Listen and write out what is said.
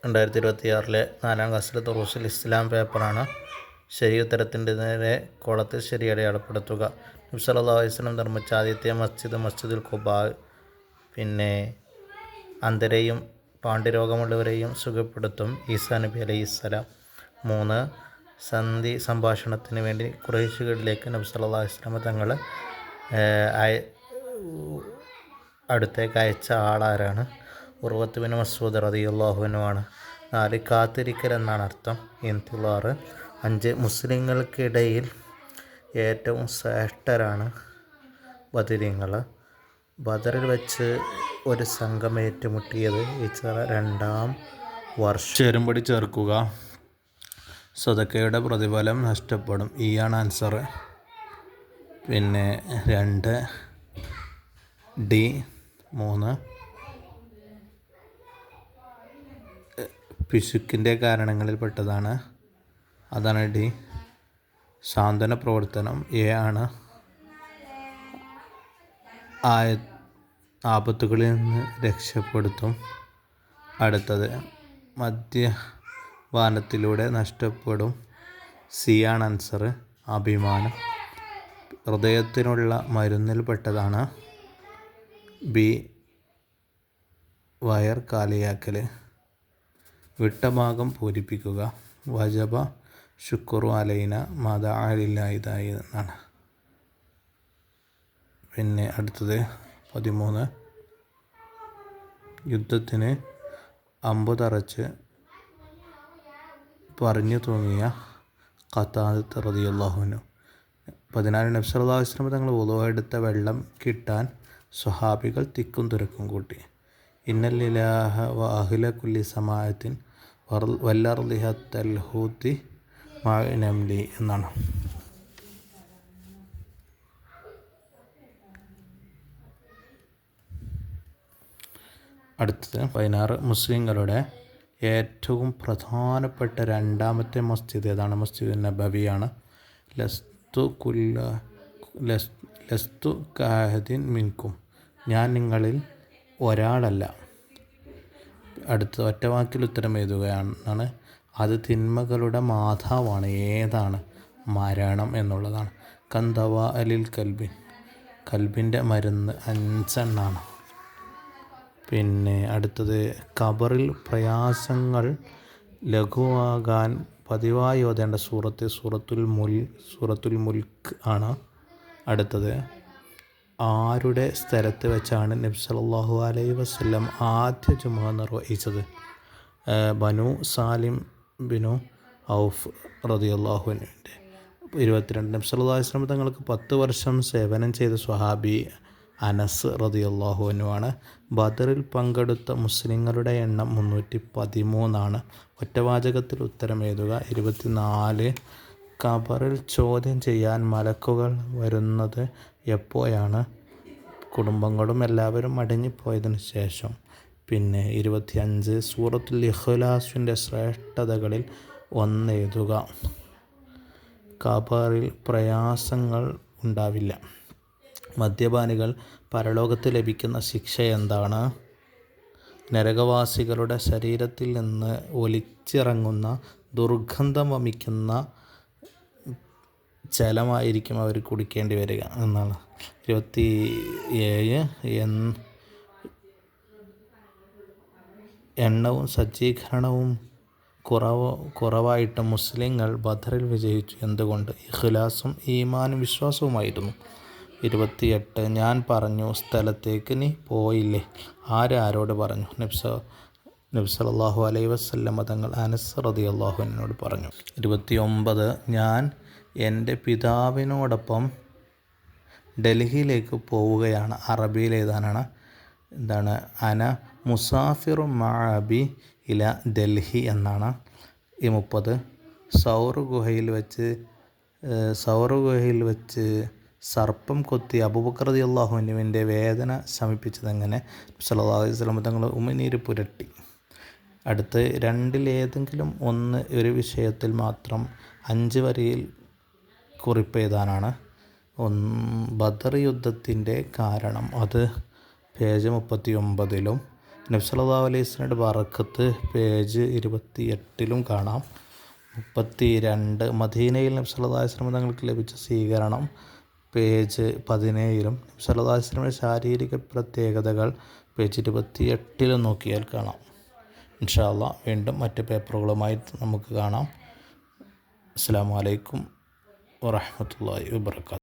2026 4ാം ക്ലാസ്സിലെ ദുറൂസുൽ ഇസ്ലാം പേപ്പറാണ്. ശരി ഉത്തരത്തിൻ്റെ നേരെ കോളത്തിൽ ശരി അടയാളപ്പെടുത്തുക. നബി സല്ലല്ലാഹു അലൈഹി വസല്ലം നിർമ്മിച്ച ആദ്യത്തെ മസ്ജിദുൽ ഖുബാ. പിന്നെ അന്ധരെയും പാണ്ഡ്യരോഗമുള്ളവരെയും സുഖപ്പെടുത്തും ഈസാ നബി അലൈഹിസ്സലാം. 3. സന്ധി സംഭാഷണത്തിന് വേണ്ടി ഖുറൈശികളിലേക്ക് നബി സല്ലല്ലാഹു അലൈഹി വസല്ലം തങ്ങൾ അടുത്തേക്ക് അയച്ച ആളാരാണ്? ഉർവത്ത് ബിൻ മസ്ഊദ് റളിയല്ലാഹു അൻഹു ആണ്. 4. കാത്തിരിക്കൽ എന്നാണ് അർത്ഥം, ഇന്തിളാർ. 5. മുസ്ലിങ്ങൾക്കിടയിൽ ഏറ്റവും ശ്രേഷ്ഠരാണ് ബദരീങ്ങൾ. ബദറിൽ വെച്ച് ഒരു സംഘം ഏറ്റുമുട്ടിയത് ഹിജ്റ 2-ാം വർഷം. ചേരുംപടി ചേർക്കുക. സദക്കയുടെ പ്രതിഫലം നഷ്ടപ്പെടും. ആണ് ആൻസർ. പിന്നെ 2 ഡി. 3 പിശുക്കിൻ്റെ കാരണങ്ങളിൽപ്പെട്ടതാണ്, അതാണ് ഡി. സാന്ത്വന പ്രവർത്തനം ആണ്. ആപത്തുകളിൽ നിന്ന് രക്ഷപ്പെടുത്തും. അടുത്തത് മദ്യപാനത്തിലൂടെ നഷ്ടപ്പെടും. ആണ് ആൻസർ. അഭിമാനം ഹൃദയത്തിനുള്ള മരുന്നിൽപ്പെട്ടതാണ്. ബി. വയർ കാലിയാക്കൽ. വിട്ട ഭാഗം പൂരിപ്പിക്കുക. വജബ ശുക്രു അലൈന മദഅലില്ലാഹിദായി എന്നാണ്. പിന്നെ അടുത്തത് 13 യുദ്ധത്തിന് അമ്പു തറച്ച് പറഞ്ഞു തൂങ്ങിയ ഖതാദ റളിയല്ലാഹു അൻഹു. 14 നബി സല്ലല്ലാഹു അലൈഹി വസല്ലം തങ്ങൾ വുളൂ എടുത്ത വെള്ളം കിട്ടാൻ സ്വഹാബികൾ തിക്കും തിരക്കും കൂട്ടി. ഇന്നലിലാഹ വ അഹ്ല കുല്ലി സമാഅത്തിൻ വല്ലർളിഹ തൽഹൂത്തി മഅനംലി എന്നാണ്. അടുത്തത് 16 മുസ്ലിങ്ങളുടെ ഏറ്റവും പ്രധാനപ്പെട്ട രണ്ടാമത്തെ മസ്ജിദ് ഏതാണ്? മസ്ജിദ് നബവിയാണ്. ലസ്തു കാഹദിൻ മിൻകും, ഞാൻ നിങ്ങളിൽ ഒരാളല്ല. അടുത്ത ഒറ്റവാക്കിൽ ഉത്തരം എഴുതുകയാണ്. അത് തിന്മകളുടെ മാതാവാണ്. ഏതാണ്? മരണം എന്നുള്ളതാണ്. കന്തവ അലിൽ കൽബിൻ, കൽബിൻ്റെ മരുന്ന് 5 എണ്ണാണ്. പിന്നെ അടുത്തത് ഖബറിൽ പ്രയാസങ്ങൾ ലഘുവാകാൻ പതിവായി ഓതേണ്ട സൂറത്തുൽ മുൽക്ക് ആണ്. അടുത്തത് ആരുടെ സ്ഥലത്ത് വെച്ചാണ് നബി സല്ലല്ലാഹു അലൈഹി വസല്ലം ആദ്യ ജുമുഅ നിർവഹിച്ചത്? ബനു സാലിം ബിനു ഔഫ് റളിയല്ലാഹു അൻഹുവിൻ്റെ. 22 നബി സല്ലല്ലാഹു അലൈഹി വസല്ലം തങ്ങൾക്ക് 10 വർഷം സേവനം ചെയ്ത സ്വഹാബി അനസ് റളിയല്ലാഹു അൻഹു ആണ്. ബദറിൽ പങ്കെടുത്ത മുസ്ലിങ്ങളുടെ എണ്ണം 313 ഒറ്റവാചകത്തിൽ ഉത്തരം എഴുതുക. 24 ഖബറിൽ ചോദ്യം ചെയ്യാൻ മലക്കുകൾ വരുന്നത് എപ്പോഴാണ്? കുടുംബങ്ങളും എല്ലാവരും മടങ്ങിപ്പോയതിനു ശേഷം. പിന്നെ 25 സൂറത്തുൽ ഇഖ്ലാസിൻ്റെ ശ്രേഷ്ഠതകളിൽ ഒന്ന് എഴുതുക. ഖബറിൽ പ്രയാസങ്ങൾ ഉണ്ടാവില്ല. മദ്യപാനികൾ പരലോകത്ത് ലഭിക്കുന്ന ശിക്ഷ എന്താണ്? നരകവാസികളുടെ ശരീരത്തിൽ നിന്ന് ഒലിച്ചിറങ്ങുന്ന ദുർഗന്ധം വമിക്കുന്ന ജലമായിരിക്കും അവർ കുടിക്കേണ്ടി വരിക എന്നാണ്. 27 എണ്ണവും സജ്ജീകരണവും കുറവായിട്ട് മുസ്ലിങ്ങൾ ബദറിൽ വിജയിച്ചു. എന്തുകൊണ്ട്? ഇഖ്ലാസും ഈമാനും വിശ്വാസവുമായിരുന്നു. 28 ഞാൻ പറഞ്ഞു സ്ഥലത്തേക്ക് നീ പോയില്ലേ? ആരോട് പറഞ്ഞു? നബി സല്ലല്ലാഹു അലൈഹി വസല്ലം തങ്ങൾ അനസ് റളിയല്ലാഹു അൻഹുവിനോട് പറഞ്ഞു. 29 ഞാൻ എൻ്റെ പിതാവിനോടൊപ്പം ഡൽഹിയിലേക്ക് പോവുകയാണ്. അറബിയിൽ എഴുതാനാണ്. എന്താണ്? അന മുസാഫിറു മഅബി ഇല ഡൽഹി എന്നാണ്. 30 സൗർ ഗുഹയിൽ വെച്ച് സർപ്പം കൊത്തി അബൂബക്കർ റളിയല്ലാഹു അൻഹുവിൻ്റെ വേദന ശമിപ്പിച്ചതെങ്ങനെ? സല്ലല്ലാഹു അലൈഹി വസല്ലം തങ്ങൾ ഉമിനീര് പുരട്ടി. അടുത്ത് രണ്ടിലേതെങ്കിലും ഒരു വിഷയത്തിൽ മാത്രം 5 വരിയിൽ കുറിപ്പ് എഴുതാനാണ്. ബദർ യുദ്ധത്തിൻ്റെ കാരണം, അത് പേജ് 39-ലും നബി സല്ലല്ലാഹു അലൈഹി വസല്ലമയുടെ ബറക്കത്ത് പേജ് 28 കാണാം. 32 മദീനയിൽ നബി സല്ലല്ലാഹു അലൈഹി വസല്ലം തങ്ങൾക്ക് ലഭിച്ച സ്വീകരണം പേജ് 17 നബി സല്ലല്ലാഹു അലൈഹി വസല്ലമയുടെ ശാരീരിക പ്രത്യേകതകൾ പേജ് 28 നോക്കിയാൽ കാണാം. ഇൻഷാ അല്ലാഹ് വീണ്ടും മറ്റ് പേപ്പറുകളുമായി നമുക്ക് കാണാം. അസ്സലാമു അലൈക്കും വറഹ്മത്തുള്ളാഹി വബറകാതുഹു.